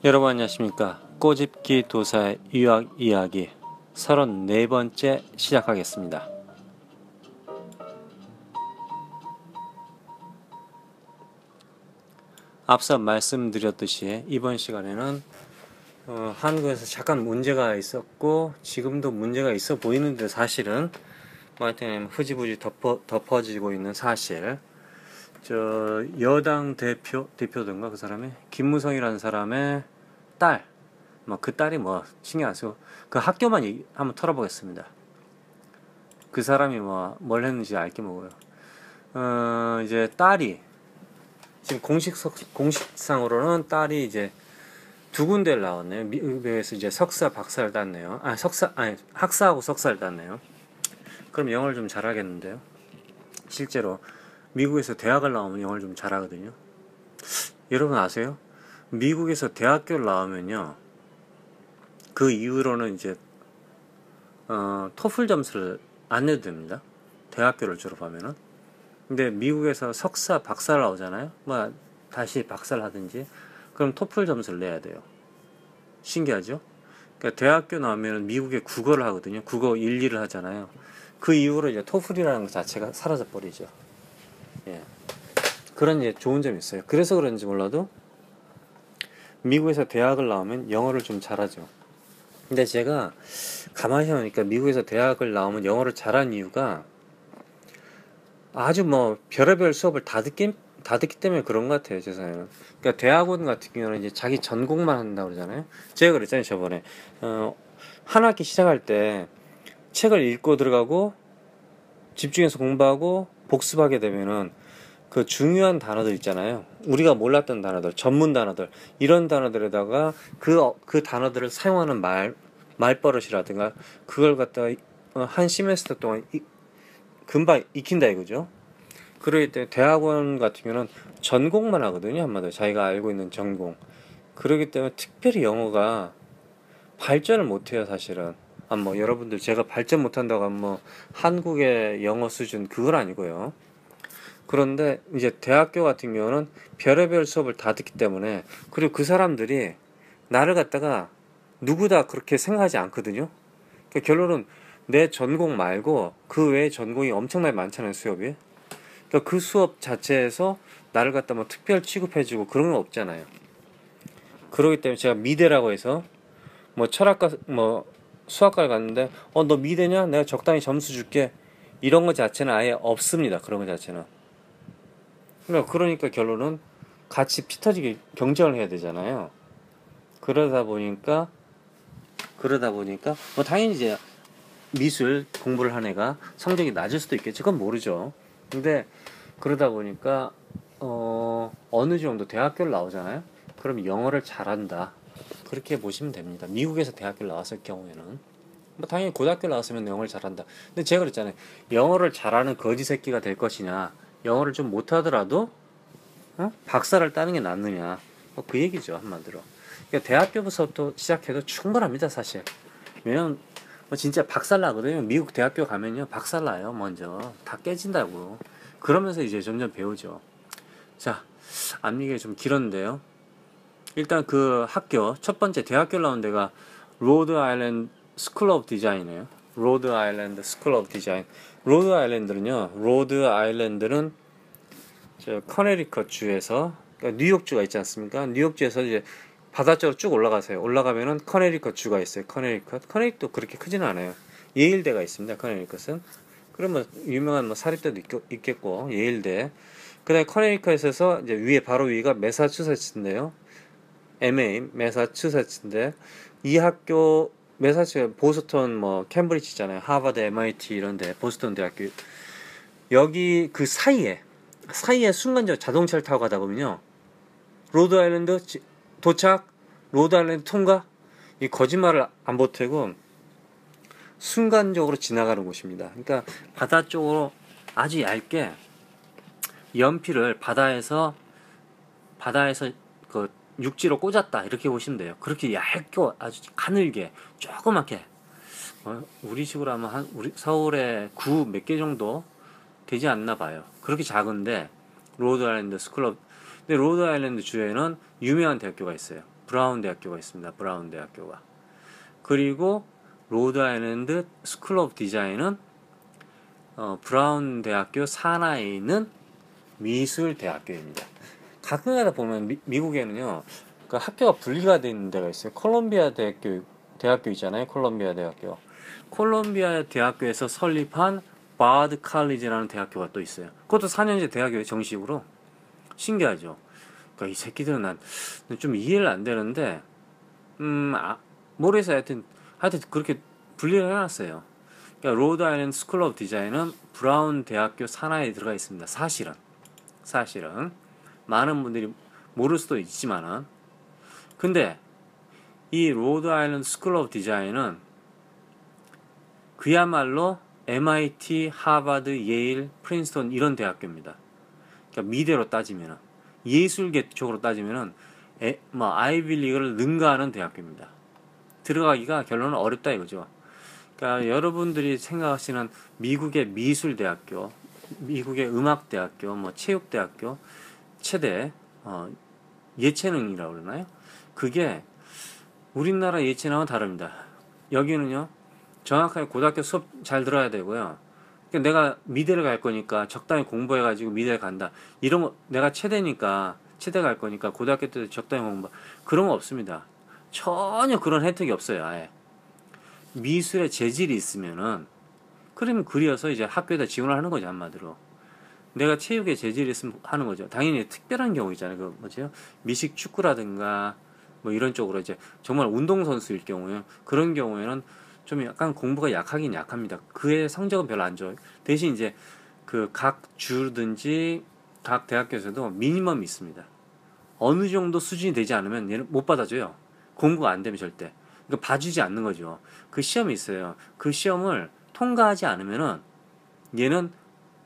여러분 안녕하십니까. 꼬집기 도사의 유학 이야기 34번째 시작하겠습니다. 앞서 말씀드렸듯이 이번 시간에는 한국에서 잠깐 문제가 있었고 지금도 문제가 있어 보이는데 사실은 하여튼 흐지부지 덮어지고 있는 사실, 저 여당 대표든가 그 사람의 김무성이라는 사람의 딸, 그 딸이 신경 안 쓰고 그 학교만 한번 털어보겠습니다. 그 사람이 뭘 했는지 알게 뭐고요. 이제 딸이 지금 공식상으로는 딸이 이제 두 군데를 나왔네요. 미국에서 이제 석사 박사를 땄네요. 학사하고 석사를 땄네요. 그럼 영어를 좀 잘하겠는데요. 실제로 미국에서 대학을 나오면 영어를 좀 잘하거든요. 여러분 아세요? 미국에서 대학교를 나오면요, 그 이후로는 이제 토플 점수를 안 내도 됩니다. 대학교를 졸업하면은. 근데 미국에서 석사 박사를 나오잖아요. 다시 박사를 하든지 그럼 토플 점수를 내야 돼요. 신기하죠? 그러니까 대학교 나오면 미국의 국어를 하거든요. 국어 1, 2를 하잖아요. 그 이후로 이제 토플이라는 것 자체가 사라져 버리죠. 예. 그런 이제 좋은 점이 있어요. 그래서 그런지 몰라도 미국에서 대학을 나오면 영어를 좀 잘하죠. 근데 제가 가만히 생각하니까 미국에서 대학을 나오면 영어를 잘하는 이유가 아주 별의별 수업을 다 듣기 때문에 그런 것 같아요, 제 생각에는. 그러니까 대학원 같은 경우는 이제 자기 전공만 한다고 그러잖아요. 제가 그랬잖아요, 저번에. 한 학기 시작할 때 책을 읽고 들어가고 집중해서 공부하고 복습하게 되면은 그 중요한 단어들 있잖아요. 우리가 몰랐던 단어들, 전문 단어들, 이런 단어들에다가 그 단어들을 사용하는 말버릇이라든가 그걸 갖다가 한 시메스터 동안 금방 익힌다 이거죠. 그러기 때문에 대학원 같은 경우는 전공만 하거든요. 한마디로 자기가 알고 있는 전공. 그러기 때문에 특별히 영어가 발전을 못해요, 사실은. 여러분들 제가 발전 못한다고 하면 한국의 영어 수준 그건 아니고요. 그런데 이제 대학교 같은 경우는 별의별 수업을 다 듣기 때문에, 그리고 그 사람들이 나를 갖다가 누구다 그렇게 생각하지 않거든요. 그러니까 결론은 내 전공 말고 그 외에 전공이 엄청나게 많잖아요, 수업이. 그러니까 그 수업 자체에서 나를 갖다 특별 취급해주고 그런 건 없잖아요. 그러기 때문에 제가 미대라고 해서 철학과 수학과를 갔는데 너 미대냐? 내가 적당히 점수 줄게. 이런 거 자체는 아예 없습니다. 그런 거 자체는. 그러니까 결론은 같이 피 터지게 경쟁을 해야 되잖아요. 그러다 보니까 당연히 이제 미술 공부를 한 애가 성적이 낮을 수도 있겠죠. 그건 모르죠. 근데 그러다 보니까 어느 정도 대학교를 나오잖아요. 그럼 영어를 잘한다, 그렇게 보시면 됩니다. 미국에서 대학교를 나왔을 경우에는 당연히 고등학교 나왔으면 영어를 잘한다. 근데 제가 그랬잖아요. 영어를 잘하는 거지 새끼가 될 것이냐, 영어를 좀 못하더라도 박사를 따는 게 낫느냐, 그 얘기죠, 한마디로. 그러니까 대학교부터 시작해도 충분합니다, 사실. 왜냐면 진짜 박살나거든요. 미국 대학교 가면요, 박살나요. 먼저 다 깨진다고. 그러면서 이제 점점 배우죠. 자, 앞얘기가 좀 길었는데요. 일단 그 학교 첫 번째 대학교를 나온 데가 로드 아일랜드 스쿨 오브 디자인이에요. 로드 아일랜드 스쿨 오브 디자인. 로드 아일랜드는 저 커네리컷 주에서, 그러니까 뉴욕주가 있지 않습니까? 뉴욕주에서 이제 바다 쪽으로 쭉 올라가면은 커네리컷 주가 있어요. 커네리컷도 그렇게 크지는 않아요. 예일대가 있습니다. 커네리컷은. 그러면 유명한 사립대도 있겠고, 예일대. 그다음에 커네리컷에서 이제 바로 위가 매사추세츠인데요. 매사추세츠인데, 이 학교 매사추세츠 보스턴 캠브리지 있잖아요. 하버드, MIT 이런데, 보스턴 대학교. 여기 그 사이에 순간적으로 자동차를 타고 가다 보면요, 로드 아일랜드 도착, 로드 아일랜드 통과, 이 거짓말을 안 보태고 순간적으로 지나가는 곳입니다. 그러니까 바다 쪽으로 아주 얇게 연필을 바다에서 그 육지로 꽂았다, 이렇게 보시면 돼요. 그렇게 얇게 아주 가늘게 조그맣게, 우리 식으로 하면 우리 서울에 구 몇 개 정도 되지 않나 봐요. 그렇게 작은데 로드 아일랜드 스쿨 오브. 근데 로드 아일랜드 주에는 유명한 대학교가 있어요. 브라운 대학교가 있습니다. 브라운 대학교가. 그리고 로드 아일랜드 스쿨 오브 디자인은 브라운 대학교 산하에 있는 미술 대학교입니다. 가끔가다 보면 미국에는요, 그 학교가 분리가 되어 있는 데가 있어요. 콜롬비아 대학교 있잖아요. 콜롬비아 대학교. 콜롬비아 대학교에서 설립한 바드 칼리지라는 대학교가 또 있어요. 그것도 4년제 대학교에 정식으로. 신기하죠. 그러니까 이 새끼들은 난 좀 이해를 안 되는데, 모르겠어요. 하여튼 그렇게 분리를 해놨어요. 그러니까 로드 아일랜드 스쿨 오브 디자인은 브라운 대학교 산하에 들어가 있습니다. 사실은 많은 분들이 모를 수도 있지만은, 근데 이 로드 아일랜드 스쿨 오브 디자인은 그야말로 MIT, 하버드, 예일, 프린스턴 이런 대학교입니다. 그러니까 미대로 따지면은, 예술계 쪽으로 따지면은 아이비리그를 능가하는 대학교입니다. 들어가기가 결론은 어렵다 이거죠. 그러니까 여러분들이 생각하시는 미국의 미술대학교, 미국의 음악대학교, 체육대학교, 체대, 예체능이라고 그러나요? 그게 우리나라 예체능은 다릅니다. 여기는요, 정확하게 고등학교 수업 잘 들어야 되고요. 그러니까 내가 미대를 갈 거니까 적당히 공부해가지고 미대를 간다. 이런 거, 내가 체대 갈 거니까 고등학교 때 적당히 공부, 그런 거 없습니다. 전혀 그런 혜택이 없어요, 아예. 미술의 재질이 있으면은, 그러면 그려서 이제 학교에다 지원을 하는 거죠, 한마디로. 내가 체육에 재질이 있으면 하는 거죠. 당연히 특별한 경우 있잖아요. 그 뭐죠? 미식 축구라든가 이런 쪽으로 이제 정말 운동선수일 경우에 그런 경우에는 좀 약간 공부가 약하긴 약합니다. 그의 성적은 별로 안 좋아요. 대신 이제 그 각 주든지 각 대학교에서도 미니멈이 있습니다. 어느 정도 수준이 되지 않으면 얘는 못 받아줘요. 공부가 안 되면 절대. 그러니까 봐주지 않는 거죠. 그 시험이 있어요. 그 시험을 통과하지 않으면은 얘는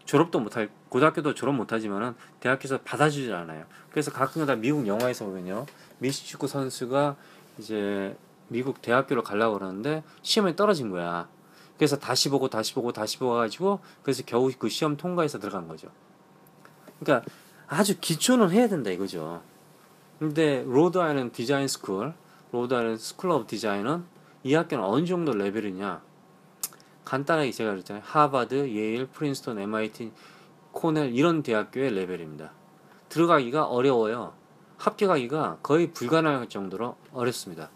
졸업도 못할, 고등학교도 졸업 못하지만은 대학교에서 받아주질 않아요. 그래서 가끔가다 미국 영화에서 보면요, 미식축구 선수가 이제 미국 대학교를 가려고 그러는데 시험에 떨어진 거야. 그래서 다시 보고 가지고 그래서 겨우 그 시험 통과해서 들어간 거죠. 그러니까 아주 기초는 해야 된다 이거죠. 근데 로드 아일랜드 디자인 스쿨, 로드 아일랜드 스쿨 오브 디자인은 이 학교는 어느 정도 레벨이냐? 간단하게 제가 그랬잖아요. 하버드, 예일, 프린스턴, MIT, 코넬 이런 대학교의 레벨입니다. 들어가기가 어려워요. 합격하기가 거의 불가능할 정도로 어렵습니다.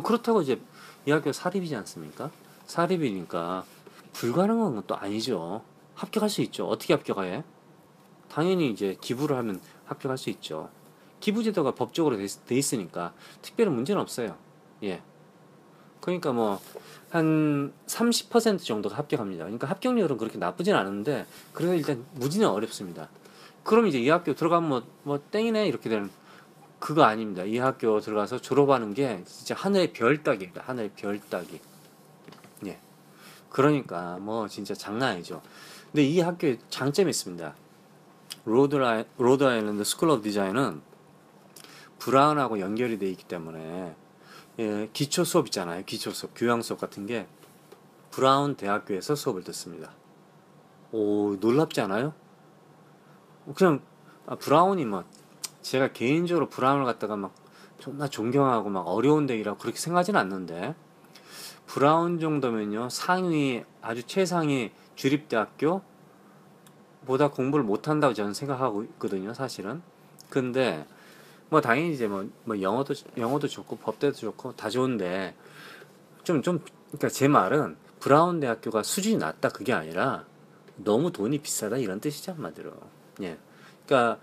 그렇다고 이제 이 학교 사립이지 않습니까? 사립이니까 불가능한 건 또 아니죠. 합격할 수 있죠. 어떻게 합격해? 당연히 이제 기부를 하면 합격할 수 있죠. 기부제도가 법적으로 돼 있으니까 특별한 문제는 없어요. 예. 그러니까 한 30% 정도가 합격합니다. 그러니까 합격률은 그렇게 나쁘진 않은데, 그래서 일단 무지는 어렵습니다. 그럼 이제 이 학교 들어가면 땡이네 이렇게 되는, 그거 아닙니다. 이 학교 들어가서 졸업하는 게 진짜 하늘의 별 따기입니다. 하늘의 별 따기. 예. 그러니까 진짜 장난 아니죠. 근데 이 학교에 장점이 있습니다. 로드 아일랜드 스쿨 오브 디자인은 브라운하고 연결이 되어 있기 때문에, 예, 기초 수업 있잖아요. 기초 수업, 교양 수업 같은 게 브라운 대학교에서 수업을 듣습니다. 오, 놀랍지 않아요? 그냥 브라운이 제가 개인적으로 브라운을 갖다가 존나 존경하고 어려운 데이라고 그렇게 생각하지는 않는데, 브라운 정도면요 상위, 아주 최상위 주립대학교 보다 공부를 못한다고 저는 생각하고 있거든요, 사실은. 근데 당연히 이제 영어도 좋고 법대도 좋고 다 좋은데, 그러니까 제 말은 브라운 대학교가 수준이 낮다 그게 아니라 너무 돈이 비싸다 이런 뜻이죠, 한마디로. 예. 그러니까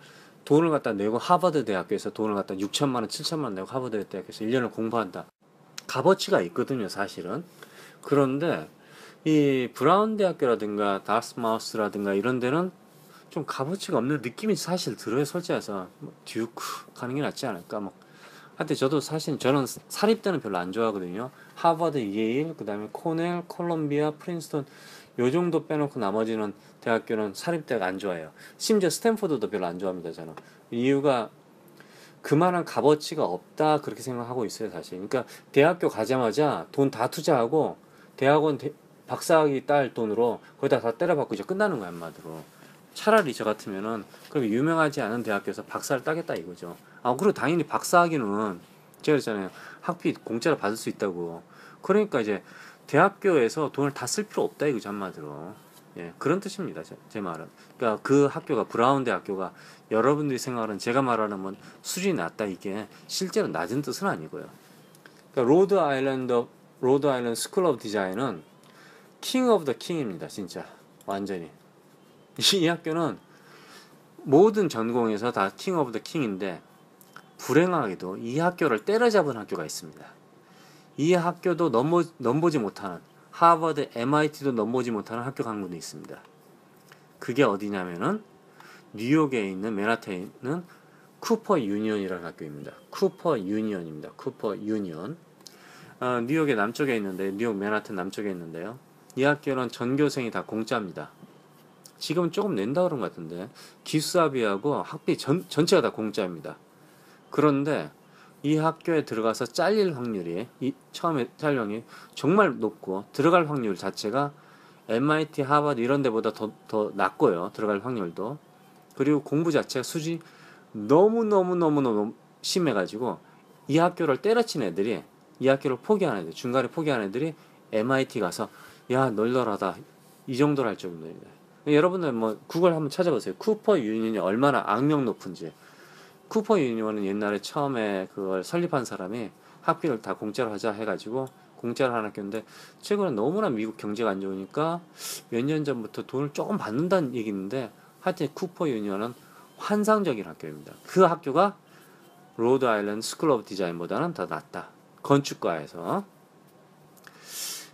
돈을 갖다 내고 하버드 대학교에서 돈을 갖다 6천만 원, 7천만 원 내고 하버드 대학교에서 1년을 공부한다. 값어치가 있거든요, 사실은. 그런데 이 브라운 대학교라든가 다스마우스라든가 이런 데는 좀 값어치가 없는 느낌이 사실 들어요, 솔직해서. 듀크 가는 게 낫지 않을까. 하여튼 저는 사립대는 별로 안 좋아하거든요. 하버드, 예일, 그 다음에 코넬, 콜롬비아, 프린스턴 요 정도 빼놓고 나머지는 대학교는 사립대가 안 좋아해요. 심지어 스탠포드도 별로 안 좋아합니다, 저는. 이유가 그만한 값어치가 없다 그렇게 생각하고 있어요, 사실. 그러니까 대학교 가자마자 돈 다 투자하고 대학원 박사학위 딸 돈으로 거기다 다 때려박고 이제 끝나는 거야, 한마디로. 차라리 저 같으면은 그렇게 유명하지 않은 대학교에서 박사를 따겠다 이거죠. 그리고 당연히 박사학위는 제가 그랬잖아요. 학비 공짜로 받을 수 있다고. 그러니까 이제 대학교에서 돈을 다 쓸 필요 없다 이거죠, 한마디로. 예, 그런 뜻입니다. 제 말은. 그러니까 그 학교가 브라운 대학교가 여러분들이 생각하는 제가 말하는 뭐 수준이 낮다 이게 실제로 낮은 뜻은 아니고요. 그러니까 로드 아일랜드 스쿨 오브 디자인은 킹 오브 더 킹입니다. 진짜 완전히. 이 학교는 모든 전공에서 다 킹 오브 더 킹인데 불행하게도 이 학교를 때려잡은 학교가 있습니다. 이 학교도 넘보지 못하는 하버드, MIT도 넘보지 못하는 학교 강론이 있습니다. 그게 어디냐면은 뉴욕에 있는 맨하탄에 있는 쿠퍼 유니언이라는 학교입니다. 쿠퍼 유니언입니다. 쿠퍼 유니언. 뉴욕의 남쪽에 있는데 뉴욕 맨하탄 남쪽에 있는데요. 이 학교는 전교생이 다 공짜입니다. 지금은 조금 낸다 그런 것 같은데 기숙사비하고 학비 전체가 다 공짜입니다. 그런데 이 학교에 들어가서 잘릴 확률이 처음에 잘령이 정말 높고 들어갈 확률 자체가 MIT, 하버드 이런 데보다 더 낮고요. 들어갈 확률도. 그리고 공부 자체가 수준이 너무 심해가지고 이 학교를 때려친 애들이 이 학교를 포기한 애들, 중간에 포기한 애들이 MIT 가서 야 널널하다 이 정도로 할 정도입니다. 여러분들 뭐 구글 한번 찾아보세요. 쿠퍼 유니언이 얼마나 악명 높은지. 쿠퍼 유니언은 옛날에 처음에 그걸 설립한 사람이 학비를 다 공짜로 하자 해가지고 공짜로 하는 학교인데 최근에 너무나 미국 경제가 안 좋으니까 몇 년 전부터 돈을 조금 받는다는 얘기 있는데 하여튼 쿠퍼 유니언은 환상적인 학교입니다. 그 학교가 로드 아일랜드 스쿨 오브 디자인보다는 더 낫다. 건축과에서.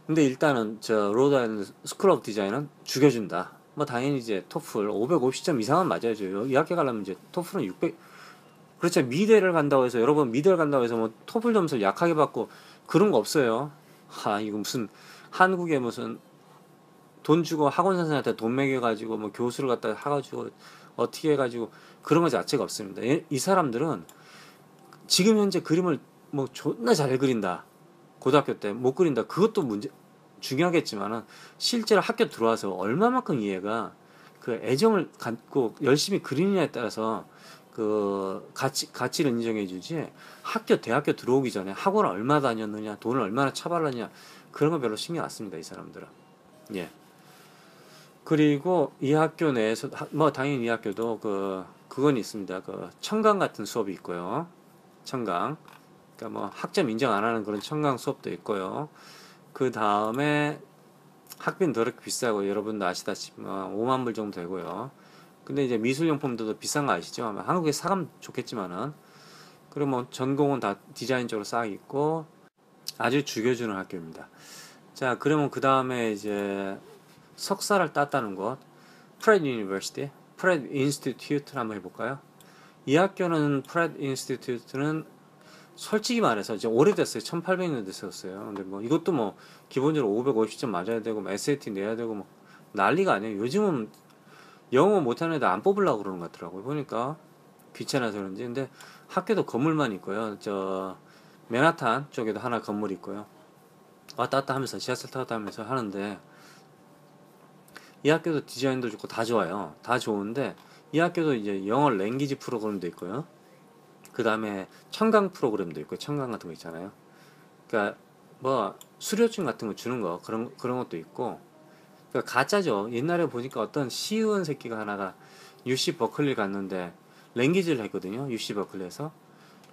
근데 일단은 저 로드 아일랜드 스쿨 오브 디자인은 죽여준다. 뭐 당연히 이제 토플 550점 이상은 맞아야죠. 이 학교 가려면 이제 토플은 600. 그렇죠. 미대를 간다고 해서 여러분 미대를 간다고 해서 뭐 토플 점수를 약하게 받고 그런 거 없어요. 이거 무슨 한국에 무슨 돈 주고 학원 선생한테 돈 매겨가지고 뭐 교수를 갖다 해가지고 어떻게 해가지고 그런 거 자체가 없습니다. 이 사람들은 지금 현재 그림을 뭐 존나 잘 그린다. 고등학교 때 못 그린다. 그것도 문제 중요하겠지만은 실제로 학교 들어와서 얼마만큼 이해가 그 애정을 갖고 열심히 그리느냐에 따라서 그 가치를 인정해 주지 대학교 들어오기 전에 학원을 얼마 다녔느냐 돈을 얼마나 처발랐냐 그런 거 별로 신경 안 씁니다. 이 사람들은. 예. 그리고 이 학교 내에서 뭐 당연히 이 학교도 그건 있습니다. 그 청강 같은 수업이 있고요. 청강. 그러니까 뭐 학점 인정 안 하는 그런 청강 수업도 있고요. 그 다음에 학비는 더럽게 비싸고 여러분도 아시다시피 5만 불 정도 되고요. 근데 이제 미술용품들도 비싼 거 아시죠? 한국에 사가면 좋겠지만은. 그리고 뭐 전공은 다 디자인 쪽으로 싹 있고 아주 죽여주는 학교입니다. 자, 그러면 그 다음에 이제 석사를 땄다는 곳, 프렛 유니버시티, 프렛 인스티튜트를 한번 해볼까요? 이 학교는 프렛 인스티튜트는 솔직히 말해서 이제 오래됐어요. 1800년대 썼어요. 근데 뭐 이것도 뭐 기본적으로 550점 맞아야 되고 뭐 SAT 내야 되고 뭐 난리가 아니에요. 요즘은 영어 못하는 애들 안 뽑으려고 그러는 것 같더라고요. 보니까 귀찮아서 그런지. 근데 학교도 건물만 있고요. 저 맨하탄 쪽에도 하나 건물 있고요. 왔다 갔다 하면서 지하철 타고 하면서 하는데 이 학교도 디자인도 좋고 다 좋아요. 다 좋은데 이 학교도 이제 영어 랭귀지 프로그램도 있고요. 그 다음에 청강 프로그램도 있고 청강 같은 거 있잖아요. 그러니까 뭐 수료증 같은 거 주는 거 그런 것도 있고. 그러니까 가짜죠. 옛날에 보니까 어떤 시의원 새끼가 하나가 UC 버클리 갔는데 랭귀지를 했거든요. UC 버클리에서.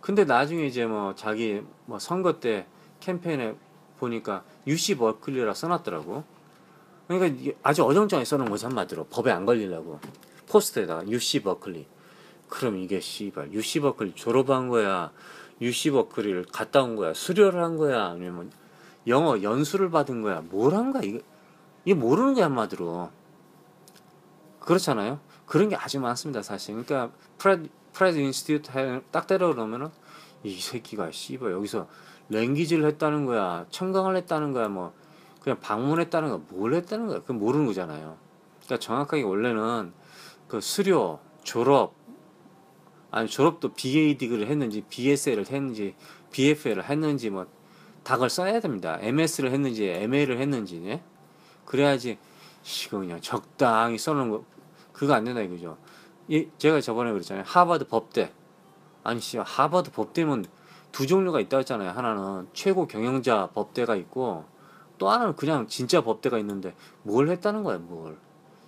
근데 나중에 이제 뭐 자기 뭐 선거 때 캠페인에 보니까 UC 버클리라 써놨더라고. 그러니까 이게 아주 어정쩡하게 써놓은 거지 한마디로. 법에 안 걸리려고. 포스트에다가 UC 버클리. 그럼 이게 씨발 UC 버클리 졸업한 거야, UC 버클리를 갔다 온 거야, 수료를 한 거야, 아니면 영어 연수를 받은 거야, 뭘 한 거야? 이게 모르는 게 한마디로. 그렇잖아요. 그런 게 아주 많습니다 사실. 그러니까 프레드 인스티튜트 딱 때려 그러면은 이 새끼가 씨발 여기서 랭귀지를 했다는 거야, 청강을 했다는 거야, 뭐 그냥 방문했다는 거야, 뭘 했다는 거야, 그건 모르는 거잖아요. 그러니까 정확하게 원래는 그 수료, 졸업, 아니 졸업도 BA 디그리를 했는지 BSL을 했는지 BFL을 했는지 뭐 다 그걸 써야 됩니다. MS를 했는지 MA를 했는지. 예? 그래야지 이거 그냥 적당히 써놓은 거 그거 안 된다 이거죠. 제가 저번에 그랬잖아요. 하버드 법대. 아니 하버드 법대면 두 종류가 있다고 했잖아요. 하나는 최고 경영자 법대가 있고 또 하나는 그냥 진짜 법대가 있는데 뭘 했다는 거야, 뭘.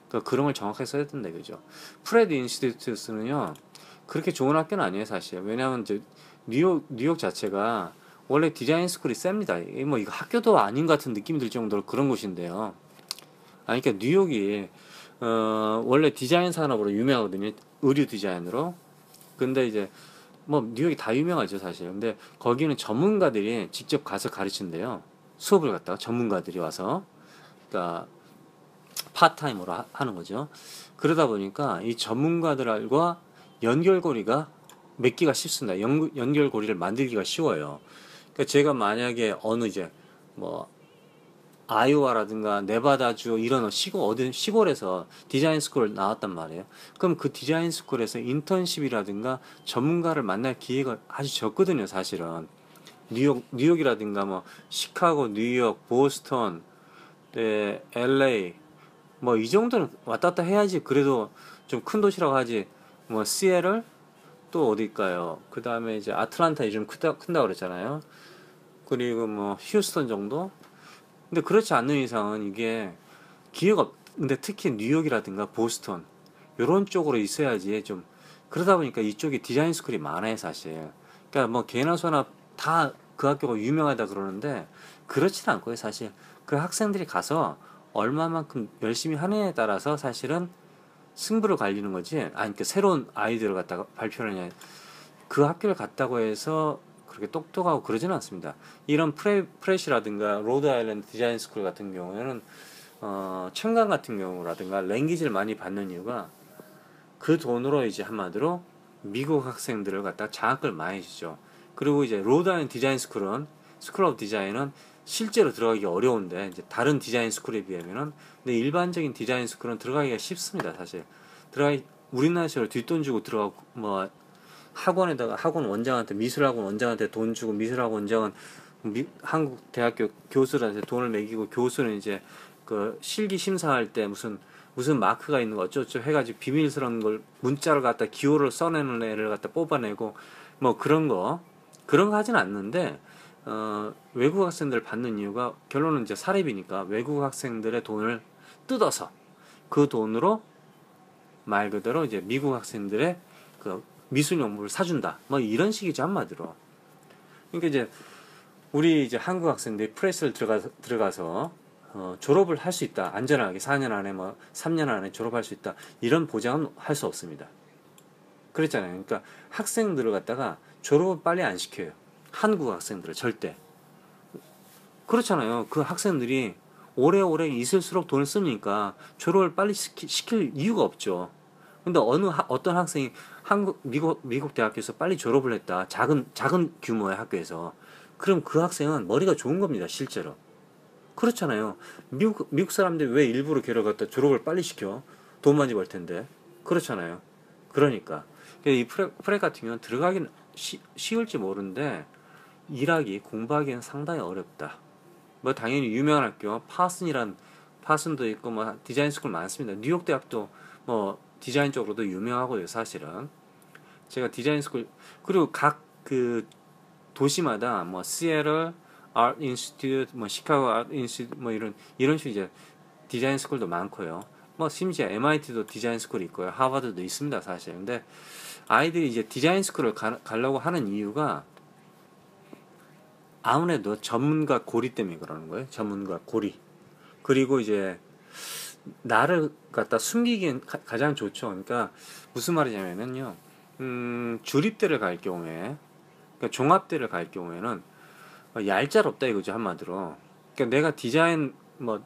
그러니까 그런 걸 정확하게 써야 된다 이거죠. 프레드 인스티튜트는요 그렇게 좋은 학교는 아니에요 사실. 왜냐하면 이제 뉴욕 자체가 원래 디자인 스쿨이 셉니다. 뭐 이거 학교도 아닌 것 같은 느낌이 들 정도로 그런 곳인데요. 아니 그러니까 뉴욕이 원래 디자인 산업으로 유명하거든요. 의류 디자인으로. 근데 이제 뭐 뉴욕이 다 유명하죠 사실. 근데 거기는 전문가들이 직접 가서 가르친대요. 수업을 갖다가 전문가들이 와서. 그러니까 파타임으로 하는 거죠. 그러다 보니까 이 전문가들과 연결고리가 맺기가 쉽습니다. 연결고리를 만들기가 쉬워요. 그러니까 제가 만약에 어느 이제 뭐 아이오와라든가 네바다주 이런 어딘 시골에서 디자인 스쿨을 나왔단 말이에요. 그럼 그 디자인 스쿨에서 인턴십이라든가 전문가를 만날 기회가 아주 적거든요, 사실은. 뉴욕이라든가 뭐 시카고, 뉴욕, 보스턴, 네, LA 뭐 이 정도는 왔다 갔다 해야지 그래도 좀 큰 도시라고 하지. 뭐 시애틀 또 어딜까요? 그 다음에 이제 아틀란타 요즘 큰다 그랬잖아요. 그리고 뭐 휴스턴 정도. 근데 그렇지 않는 이상은 이게 기회가 근데 특히 뉴욕이라든가 보스턴 요런 쪽으로 있어야지 좀. 그러다 보니까 이쪽에 디자인 스쿨이 많아요 사실. 그러니까 뭐 개나 소나 다 그 학교가 유명하다 그러는데 그렇지는 않고요 사실. 그 학생들이 가서 얼마만큼 열심히 하느냐에 따라서 사실은 승부를 갈리는 거지. 아니 그러니까 새로운 아이디어를 갖다가 발표를 하냐. 그 학교를 갔다고 해서 그렇게 똑똑하고 그러지는 않습니다. 이런 프레시라든가 로드 아일랜드 디자인 스쿨 같은 경우에는 청강 같은 경우라든가 랭귀지를 많이 받는 이유가 그 돈으로 이제 한마디로 미국 학생들을 갖다 장학을 많이 주죠. 그리고 이제 로드 아일랜드 디자인 스쿨 오브 디자인은 실제로 들어가기 어려운데 이제 다른 디자인 스쿨에 비하면은. 근데 일반적인 디자인 스쿨은 들어가기가 쉽습니다 사실. 우리나라처럼 뒷돈 주고 들어가고 뭐 학원에다가 학원 원장한테 미술학원 원장한테 돈 주고 미술학원 원장은 한국 대학교 교수한테 돈을 매기고 교수는 이제 그 실기 심사할 때 무슨 마크가 있는 거 어쩌고 해가지고 비밀스러운 걸 문자를 갖다 기호를 써내는 애를 갖다 뽑아내고 뭐 그런 거 하진 않는데 외국 학생들 받는 이유가 결론은 이제 사립이니까 외국 학생들의 돈을 뜯어서 그 돈으로 말 그대로 이제 미국 학생들의 그 미술 용품을 사준다. 뭐 이런 식이죠 한마디로. 그러니까 이제 우리 이제 한국 학생들이 프레스를 들어가서 졸업을 할 수 있다. 안전하게 4년 안에 뭐 3년 안에 졸업할 수 있다. 이런 보장은 할 수 없습니다. 그랬잖아요. 그러니까 학생들을 갖다가 졸업을 빨리 안 시켜요. 한국 학생들을 절대. 그렇잖아요. 그 학생들이 오래오래 있을수록 돈을 쓰니까 졸업을 빨리 시킬 이유가 없죠. 근데 어떤 학생이 미국 대학교에서 빨리 졸업을 했다. 작은 규모의 학교에서. 그럼 그 학생은 머리가 좋은 겁니다, 실제로. 그렇잖아요. 미국 사람들이 왜 일부러 걔를 갖다 졸업을 빨리 시켜? 돈 많이 벌 텐데. 그렇잖아요. 그러니까. 이 프레 같은 경우는 들어가긴 쉬울지 모르는데, 공부하기는 상당히 어렵다. 뭐 당연히 유명한 학교, 파슨도 있고 뭐 디자인 스쿨 많습니다. 뉴욕 대학도 뭐 디자인 쪽으로도 유명하고요, 사실은. 제가 디자인 스쿨 그리고 각 그 도시마다 뭐 시애틀 아트 인스티튜트, 뭐 시카고 아트 인스티튜트 뭐 이런 식으로 이제 디자인 스쿨도 많고요. 뭐 심지어 MIT도 디자인 스쿨이 있고요. 하버드도 있습니다, 사실. 근데 아이들이 이제 디자인 스쿨을 가려고 하는 이유가 아무래도 전문가 고리 때문에 그러는 거예요. 전문가 고리. 그리고 이제 나를 갖다 숨기기엔 가장 좋죠. 그러니까 무슨 말이냐면요. 주립대를 갈 경우에, 그러니까 종합대를 갈 경우에는 얄짤없다 이거죠 한마디로. 그러니까 내가 디자인 뭐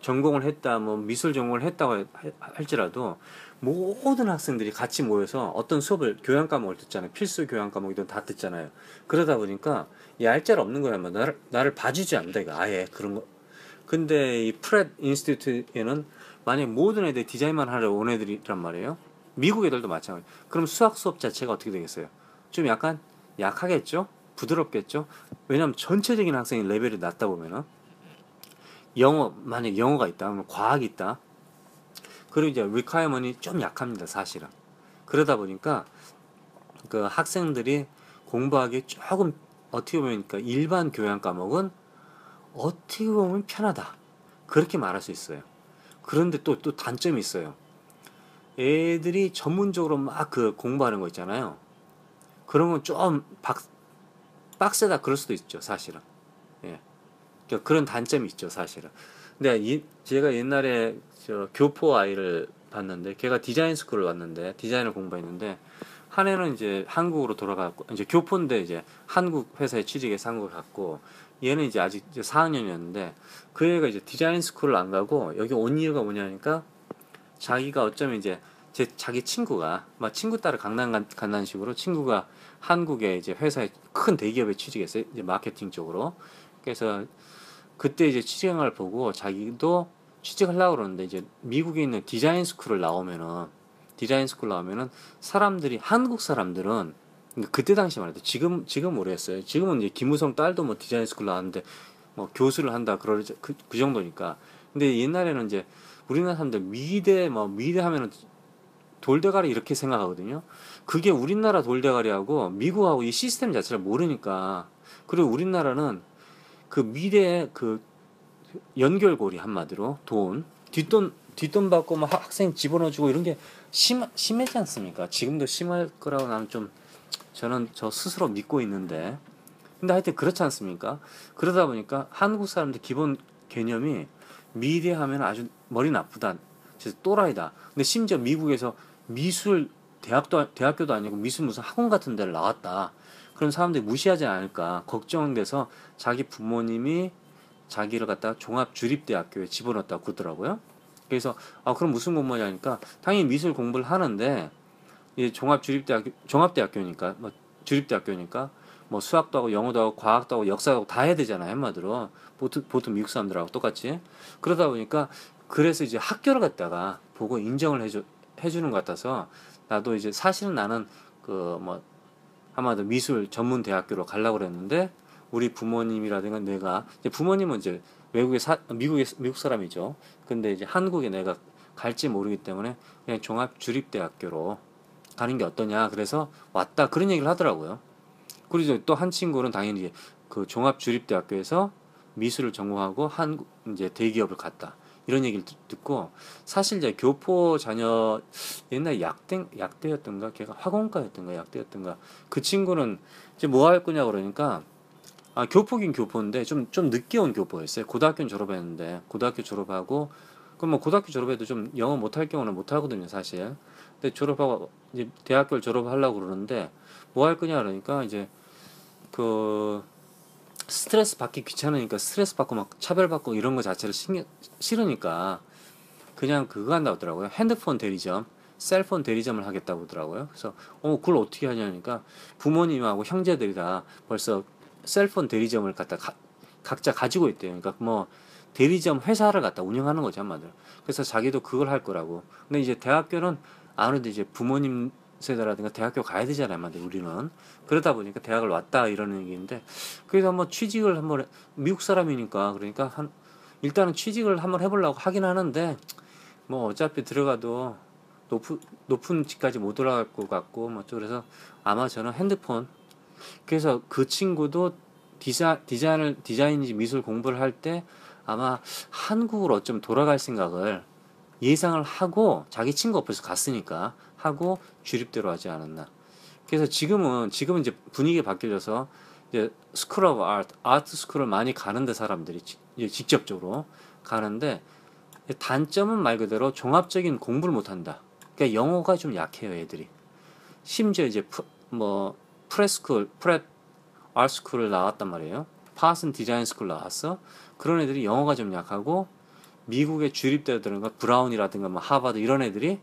전공을 했다, 뭐 미술 전공을 했다고 할지라도 모든 학생들이 같이 모여서 어떤 수업을 교양 과목을 듣잖아요. 필수 교양 과목이든 다 듣잖아요. 그러다 보니까 얄짤 없는 거야. 뭐 나를 봐주지 않는다 이거 아예 그런 거. 근데 이 프렛 인스티튜트에는 만약 모든 애들이 디자인만 하려고 온 애들이란 말이에요. 미국 애들도 마찬가지. 그럼 수학 수업 자체가 어떻게 되겠어요? 좀 약간 약하겠죠? 부드럽겠죠? 왜냐면 전체적인 학생의 레벨이 낮다 보면은 만약 영어가 있다, 그러면 과학이 있다. 그리고 이제 requirement이 좀 약합니다, 사실은. 그러다 보니까 그 학생들이 공부하기 조금 어떻게 보면 그러니까 일반 교양 과목은 어떻게 보면 편하다. 그렇게 말할 수 있어요. 그런데 또 단점이 있어요. 애들이 전문적으로 막 그 공부하는 거 있잖아요. 그런 건 좀 빡세다 그럴 수도 있죠, 사실은. 예. 그러니까 그런 단점이 있죠, 사실은. 근데 제가 옛날에 저 교포 아이를 봤는데, 걔가 디자인 스쿨을 왔는데, 디자인을 공부했는데, 한 해는 이제 한국으로 돌아갔고, 이제 교포인데 이제 한국 회사에 취직해서 한국을 갔고, 얘는 이제 아직 이제 4학년이었는데, 그 애가 이제 디자인 스쿨을 안 가고, 여기 온 이유가 뭐냐니까, 자기가 어쩌면 이제 자기 친구가 막 친구 따라 간다는 식으로 친구가 한국에 이제 회사에 큰 대기업에 취직했어요. 이제 마케팅 쪽으로. 그래서 그때 이제 취직한 걸 보고 자기도 취직하려고 그러는데 이제 미국에 있는 디자인 스쿨 나오면은 사람들이 한국 사람들은 그러니까 그때 당시 말해도 지금 모르겠어요. 지금은 이제 김우성 딸도 뭐 디자인 스쿨 나왔는데 뭐 교수를 한다 그러죠. 그 정도니까. 근데 옛날에는 이제 우리나라 사람들 미대 하면은 돌대가리 이렇게 생각하거든요. 그게 우리나라 돌대가리하고 미국하고 이 시스템 자체를 모르니까. 그리고 우리나라는 그 미래의 그 연결고리 한마디로 뒷돈 받고 막 학생 집어넣어주고 이런 게 심하지 않습니까? 지금도 심할 거라고 나는 저는 저 스스로 믿고 있는데. 근데 하여튼 그렇지 않습니까? 그러다 보니까 한국 사람들 기본 개념이 미래 하면 아주 머리 나쁘다. 진짜 또라이다. 근데 심지어 미국에서 미술 대학교도 아니고 미술 무슨 학원 같은 데를 나왔다. 그런 사람들이 무시하지 않을까 걱정돼서 자기 부모님이 자기를 갖다가 종합주립대학교에 집어넣었다고 그러더라고요. 그래서 그럼 무슨 공부냐니까 당연히 미술 공부를 하는데 이 종합대학교니까 뭐 주립대학교니까 뭐 수학도 하고 영어도 하고 과학도 하고 역사도 하고 다 해야 되잖아요. 한마디로 보통 미국 사람들하고 똑같이. 그러다 보니까 그래서 이제 학교를 갖다가 보고 인정을 해주는 것 같아서 나도 이제 사실은 나는 그 뭐 아마도 미술 전문 대학교로 가려고 그랬는데 우리 부모님이라든가 내가 이제 부모님은 이제 미국 사람이죠. 근데 이제 한국에 내가 갈지 모르기 때문에 그냥 종합주립대학교로 가는 게 어떠냐. 그래서 왔다 그런 얘기를 하더라고요. 그리고 또 한 친구는 당연히 그 종합주립대학교에서 미술을 전공하고 한국 이제 대기업을 갔다. 이런 얘기를 듣고 사실 이제 교포 자녀 옛날 약대였던가 걔가 학원가였던가 약대였던가 그 친구는 이제 뭐 할 거냐 그러니까 교포긴 교포인데 좀 늦게 온 교포였어요. 고등학교는 졸업했는데 고등학교 졸업하고 그럼 뭐 고등학교 졸업해도 좀 영어 못할 경우는 못하거든요 사실. 근데 졸업하고 이제 대학교를 졸업하려고 그러는데 뭐 할 거냐 그러니까 이제 그 스트레스 받기 귀찮으니까 스트레스 받고 막 차별받고 이런 거 자체를 싫으니까 그냥 그거 한다고 하더라고요. 핸드폰 대리점, 셀폰 대리점을 하겠다고 하더라고요. 그래서 그걸 어떻게 하냐니까 부모님하고 형제들이 다 벌써 셀폰 대리점을 갖다 각자 가지고 있대요. 그러니까 뭐 대리점 회사를 갖다 운영하는 거죠 한마디로. 그래서 자기도 그걸 할 거라고. 근데 이제 대학교는 아무래도 이제 부모님 세대라든가 대학교 가야 되잖아요. 한마디로 우리는. 그러다 보니까 대학을 왔다 이러는 얘기인데 그래서 한번 취직을 한번 미국 사람이니까 그러니까 일단은 취직을 한번 해보려고 하긴 하는데 뭐 어차피 들어가도 높은 집까지 못 올라갈 것 같고 뭐 그래서 아마 저는 핸드폰 그래서 그 친구도 디자인인지 미술 공부를 할 때 아마 한국으로 어쩌면 돌아갈 생각을 예상을 하고 자기 친구 옆에서 갔으니까 하고 주립대로 하지 않았나. 그래서 지금은 이제 분위기가 바뀌어서 이제 스쿨 오브 아트 스쿨을 많이 가는데 사람들이 이제 직접적으로 가는데 단점은 말 그대로 종합적인 공부를 못 한다. 그러니까 영어가 좀 약해요, 애들이. 심지어 이제 프랩 아트스쿨을 나왔단 말이에요. 파슨 디자인 스쿨 나왔어. 그런 애들이 영어가 좀 약하고 미국의 주립대라든가 브라운이라든가 뭐 하버드 이런 애들이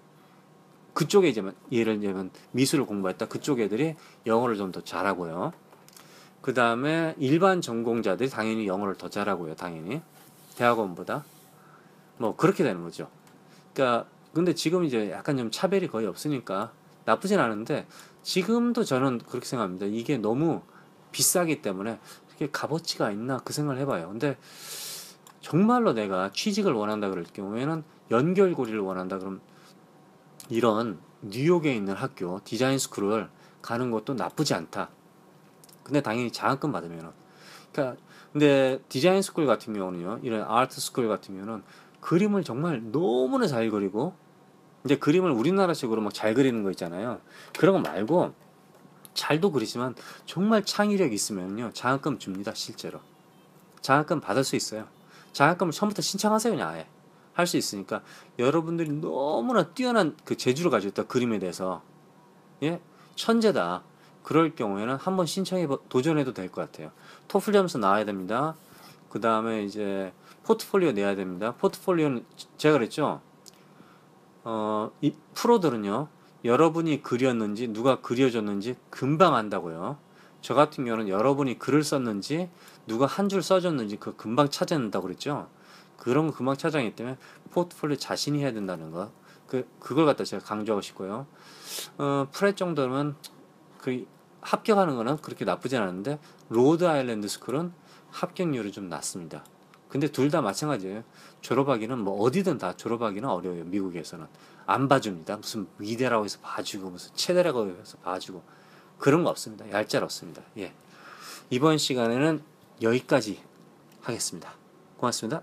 그쪽에 이제 예를 들면 미술을 공부했다. 그쪽 애들이 영어를 좀 더 잘하고요. 그 다음에 일반 전공자들이 당연히 영어를 더 잘하고요. 당연히 대학원보다 뭐 그렇게 되는 거죠. 그러니까 근데 지금 이제 약간 좀 차별이 거의 없으니까 나쁘진 않은데 지금도 저는 그렇게 생각합니다. 이게 너무 비싸기 때문에 그게 값어치가 있나 그 생각을 해봐요. 근데 정말로 내가 취직을 원한다 그럴 경우에는 연결고리를 원한다 그럼 이런 뉴욕에 있는 학교 디자인 스쿨을 가는 것도 나쁘지 않다. 근데 당연히 장학금 받으면은, 그러니까 근데 디자인 스쿨 같은 경우는요, 이런 아트 스쿨 같은 경우는 그림을 정말 너무나 잘 그리고, 이제 그림을 우리나라식으로 막 잘 그리는 거 있잖아요. 그런 거 말고 잘도 그리지만 정말 창의력 있으면요, 장학금 줍니다. 실제로 장학금 받을 수 있어요. 장학금을 처음부터 신청하세요. 그냥 아예 할 수 있으니까, 여러분들이 너무나 뛰어난 그 재주를 가지고 있다, 그림에 대해서. 예, 천재다. 그럴 경우에는 한번 신청해 도전해도 될 것 같아요. 토플 점수 나와야 됩니다. 그 다음에 이제 포트폴리오 내야 됩니다. 포트폴리오는 제가 그랬죠. 이 프로들은요, 여러분이 그렸는지 누가 그려줬는지 금방 안다고요. 저 같은 경우는 여러분이 글을 썼는지 누가 한 줄 써줬는지 그 금방 찾아낸다고 그랬죠. 그런 거 금방 찾아내기 때문에 포트폴리오 자신이 해야 된다는 거. 그걸 갖다 제가 강조하고 싶고요. 프렛 정도면 그 합격하는 거는 그렇게 나쁘진 않은데, 로드 아일랜드 스쿨은 합격률이 좀 낮습니다. 근데 둘 다 마찬가지예요. 졸업하기는 뭐 어디든 다 졸업하기는 어려워요. 미국에서는 안 봐줍니다. 무슨 미대라고 해서 봐주고 무슨 체대라고 해서 봐주고 그런 거 없습니다. 얄짤없습니다. 예. 이번 시간에는 여기까지 하겠습니다. 고맙습니다.